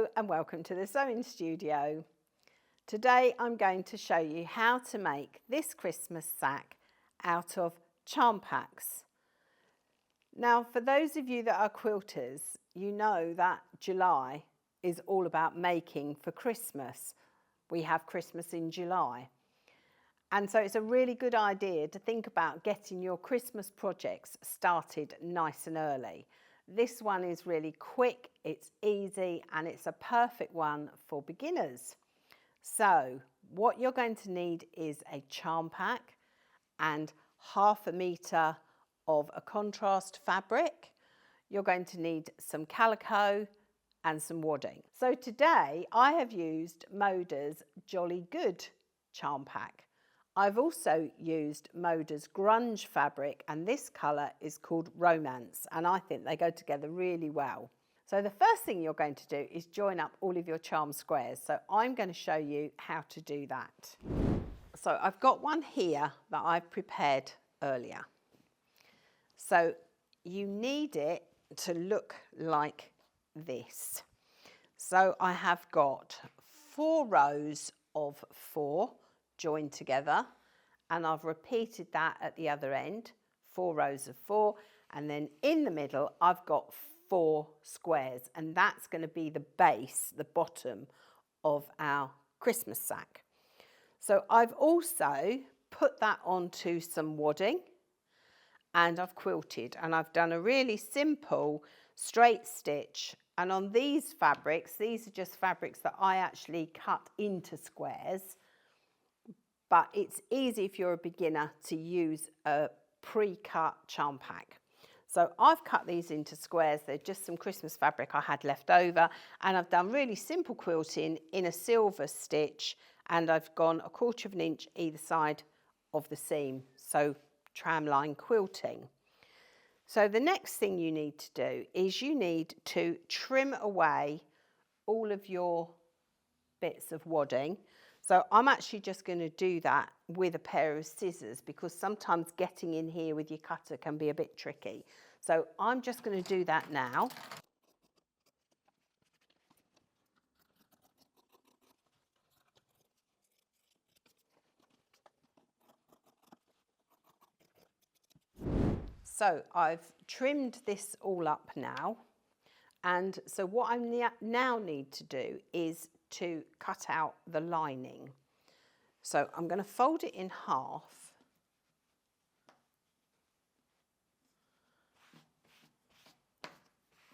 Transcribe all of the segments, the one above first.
Hello and welcome to the sewing studio. Today I'm going to show you how to make this Christmas sack out of charm packs. Now for those of you that are quilters, you know that July is all about making for Christmas. We have Christmas in July. And so it's a really good idea to think about getting your Christmas projects started nice and early. This one is really quick, it's easy, and it's a perfect one for beginners. So what you're going to need is a charm pack and 1/2 metre of a contrast fabric. You're going to need some calico and some wadding. So today I have used Moda's Jolly Good charm pack. I've also used Moda's grunge fabric, and this colour is called Romance, and I think they go together really well. So the first thing you're going to do is join up all of your charm squares. So I'm going to show you how to do that. So I've got one here that I've prepared earlier. So you need it to look like this. So I have got 4 rows of 4 joined together, and I've repeated that at the other end, 4 rows of 4, and then in the middle I've got 4 squares, and that's going to be the base, the bottom of our Christmas sack. So I've also put that onto some wadding and I've quilted, and I've done a really simple straight stitch. And on these fabrics, these are just fabrics that I actually cut into squares. But it's easy if you're a beginner to use a pre-cut charm pack. So I've cut these into squares. They're just some Christmas fabric I had left over, and I've done really simple quilting in a silver stitch, and I've gone 1/4 inch either side of the seam, so tramline quilting. So the next thing you need to do is you need to trim away all of your bits of wadding. So I'm actually just going to do that with a pair of scissors, because sometimes getting in here with your cutter can be a bit tricky. So I'm just going to do that now. So I've trimmed this all up now. And so what I now need to do is to cut out the lining. So I'm going to fold it in half.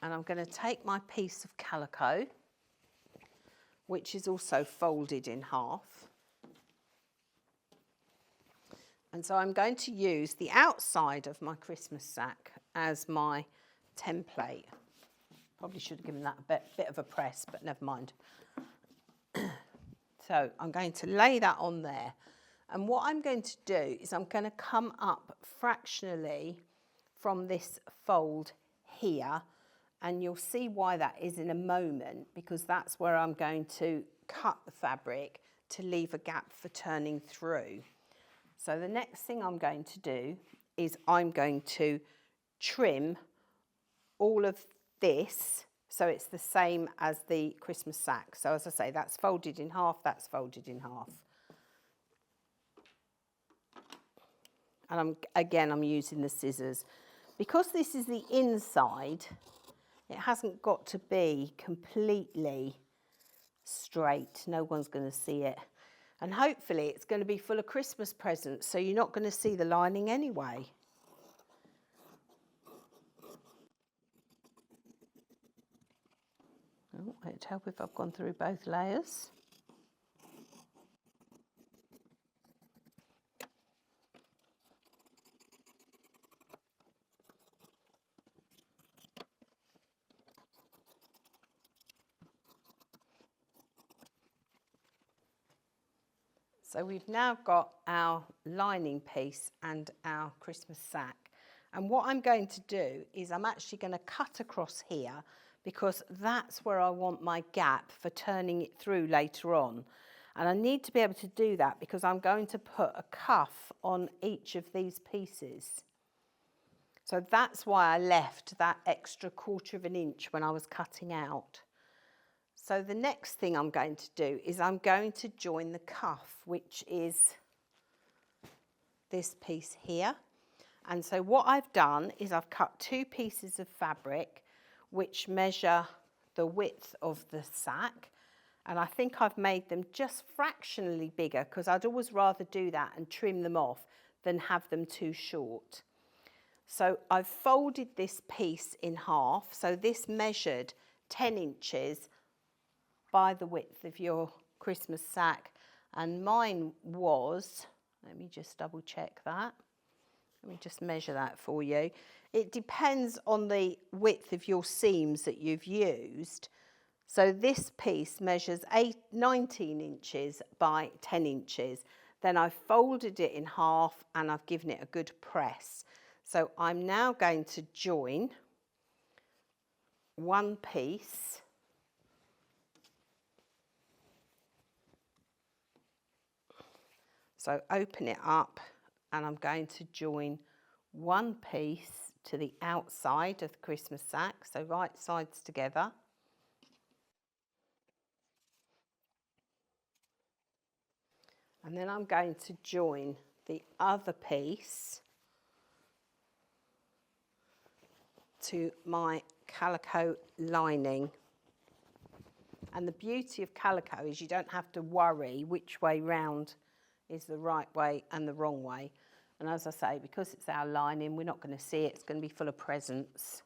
And I'm going to take my piece of calico, which is also folded in half. And so I'm going to use the outside of my Christmas sack as my template. Probably should have given that a bit of a press, but never mind. So I'm going to lay that on there. And what I'm going to do is I'm going to come up fractionally from this fold here. And you'll see why that is in a moment, because that's where I'm going to cut the fabric to leave a gap for turning through. So the next thing I'm going to do is I'm going to trim all of this so it's the same as the Christmas sack. So as I say, that's folded in half, that's folded in half. And I'm using the scissors. Because this is the inside, it hasn't got to be completely straight. No one's going to see it. And hopefully it's going to be full of Christmas presents, so you're not going to see the lining anyway. Oh, it'd help if I've gone through both layers. So we've now got our lining piece and our Christmas sack. And what I'm going to do is I'm actually going to cut across here, because that's where I want my gap for turning it through later on. And I need to be able to do that because I'm going to put a cuff on each of these pieces. So that's why I left that extra 1/4 inch when I was cutting out. So the next thing I'm going to do is I'm going to join the cuff, which is this piece here. And so what I've done is I've cut 2 pieces of fabric which measure the width of the sack, and I think I've made them just fractionally bigger because I'd always rather do that and trim them off than have them too short. So I've folded this piece in half, so this measured 10 inches by the width of your Christmas sack, and mine was, let me just double check that. Let me just measure that for you. It depends on the width of your seams that you've used. So this piece measures 19 inches by 10 inches. Then I've folded it in half and I've given it a good press. So I'm now going to join one piece So open it up and I'm going to join one piece to the outside of the Christmas sack, so right sides together. And then I'm going to join the other piece to my calico lining. And the beauty of calico is you don't have to worry which way round is the right way and the wrong way. And as I say, because it's our lining, we're not going to see it. It's going to be full of presents.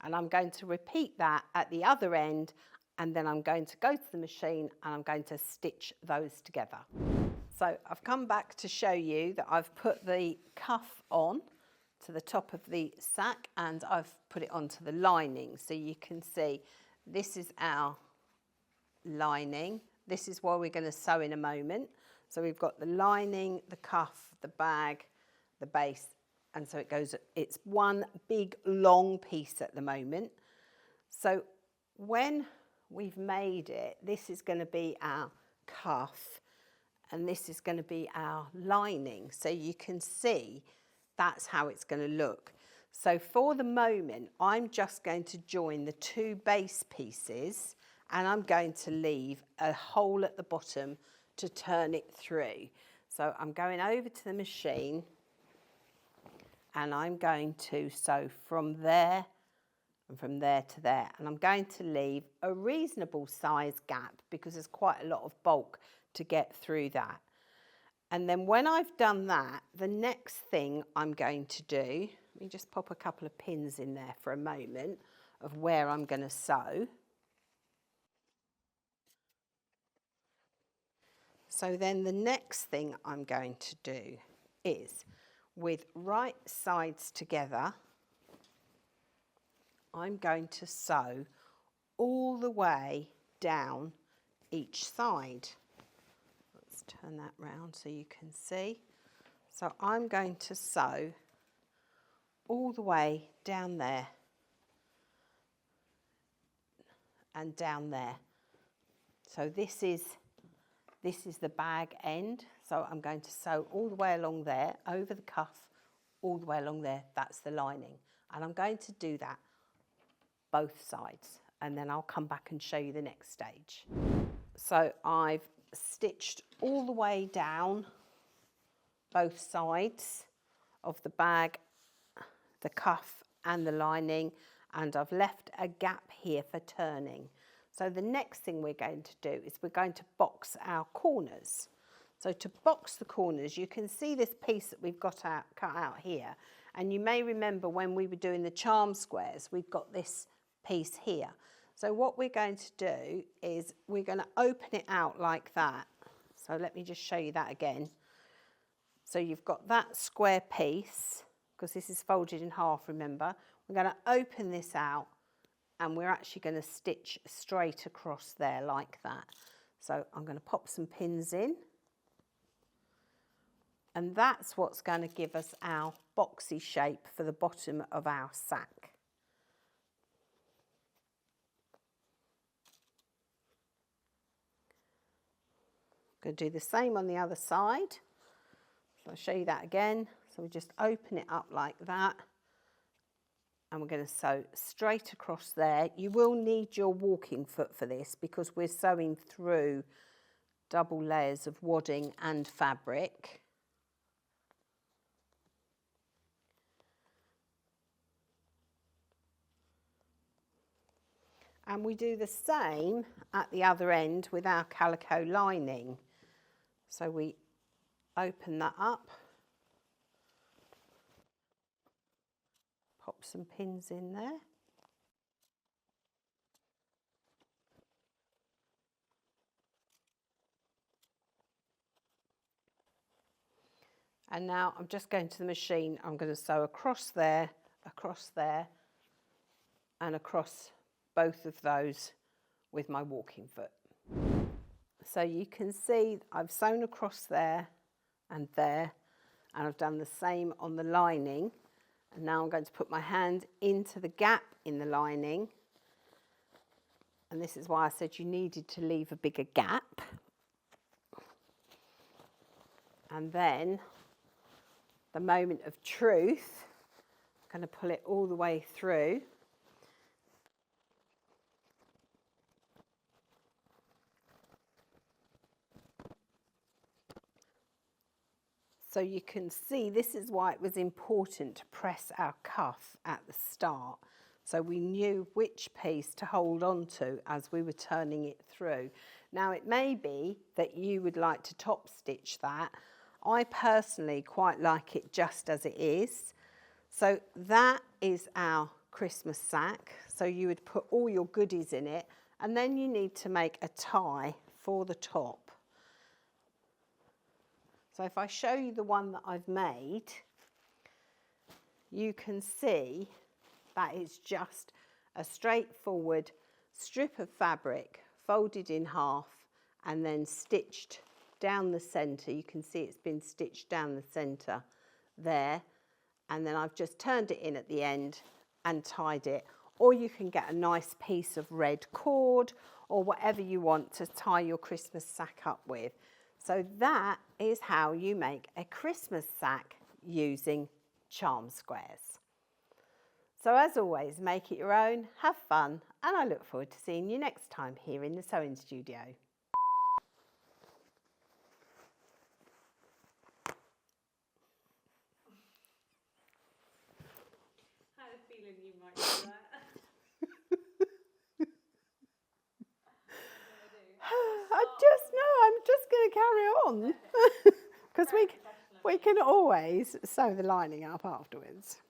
And I'm going to repeat that at the other end, and then I'm going to go to the machine and I'm going to stitch those together. So I've come back to show you that I've put the cuff on to the top of the sack and I've put it onto the lining, so you can see this is our lining. This is what we're going to sew in a moment. So we've got the lining, the cuff, the bag, the base, and so it goes, it's one big long piece at the moment. So when we've made it, this is going to be our cuff and this is going to be our lining. So you can see that's how it's going to look. So for the moment, I'm just going to join the 2 base pieces and I'm going to leave a hole at the bottom to turn it through. So I'm going over to the machine and I'm going to sew from there and from there to there. And I'm going to leave a reasonable size gap because there's quite a lot of bulk to get through that. And then when I've done that, the next thing I'm going to do, let me just pop a couple of pins in there for a moment of where I'm going to sew. So then the next thing I'm going to do is, with right sides together, I'm going to sew all the way down each side. Let's turn that round so you can see. So I'm going to sew all the way down there and down there. So this is the bag end. So I'm going to sew all the way along there, over the cuff, all the way along there. That's the lining. And I'm going to do that both sides. And then I'll come back and show you the next stage. So I've stitched all the way down both sides of the bag, the cuff and the lining, and I've left a gap here for turning. So the next thing we're going to do is we're going to box our corners. So to box the corners, you can see this piece that we've got cut out here, and you may remember when we were doing the charm squares, we've got this piece here. So what we're going to do is we're going to open it out like that. So let me just show you that again. So you've got that square piece, because this is folded in half, remember. We're going to open this out and we're actually going to stitch straight across there like that. So I'm going to pop some pins in. And that's what's going to give us our boxy shape for the bottom of our sack. going to do the same on the other side. So I'll show you that again. So we just open it up like that. And we're going to sew straight across there. You will need your walking foot for this because we're sewing through double layers of wadding and fabric. And we do the same at the other end with our calico lining. So we open that up, pop some pins in there. And now I'm just going to the machine. I'm going to sew across there, and across both of those with my walking foot. So you can see I've sewn across there, and I've done the same on the lining. And now I'm going to put my hand into the gap in the lining. And this is why I said you needed to leave a bigger gap. And then the moment of truth, I'm going to pull it all the way through. So you can see this is why it was important to press our cuff at the start, so we knew which piece to hold on to as we were turning it through. Now it may be that you would like to top stitch that. I personally quite like it just as it is. So that is our Christmas sack. So you would put all your goodies in it, and then you need to make a tie for the top. So if I show you the one that I've made, you can see that it's just a straightforward strip of fabric folded in half and then stitched down the centre. You can see it's been stitched down the centre there, and then I've just turned it in at the end and tied it. Or you can get a nice piece of red cord or whatever you want to tie your Christmas sack up with. So that is how you make a Christmas sack using charm squares. So as always, make it your own, have fun, and I look forward to seeing you next time here in the sewing studio. I had a feeling you might do that. I'm just going to carry on because we can always sew the lining up afterwards.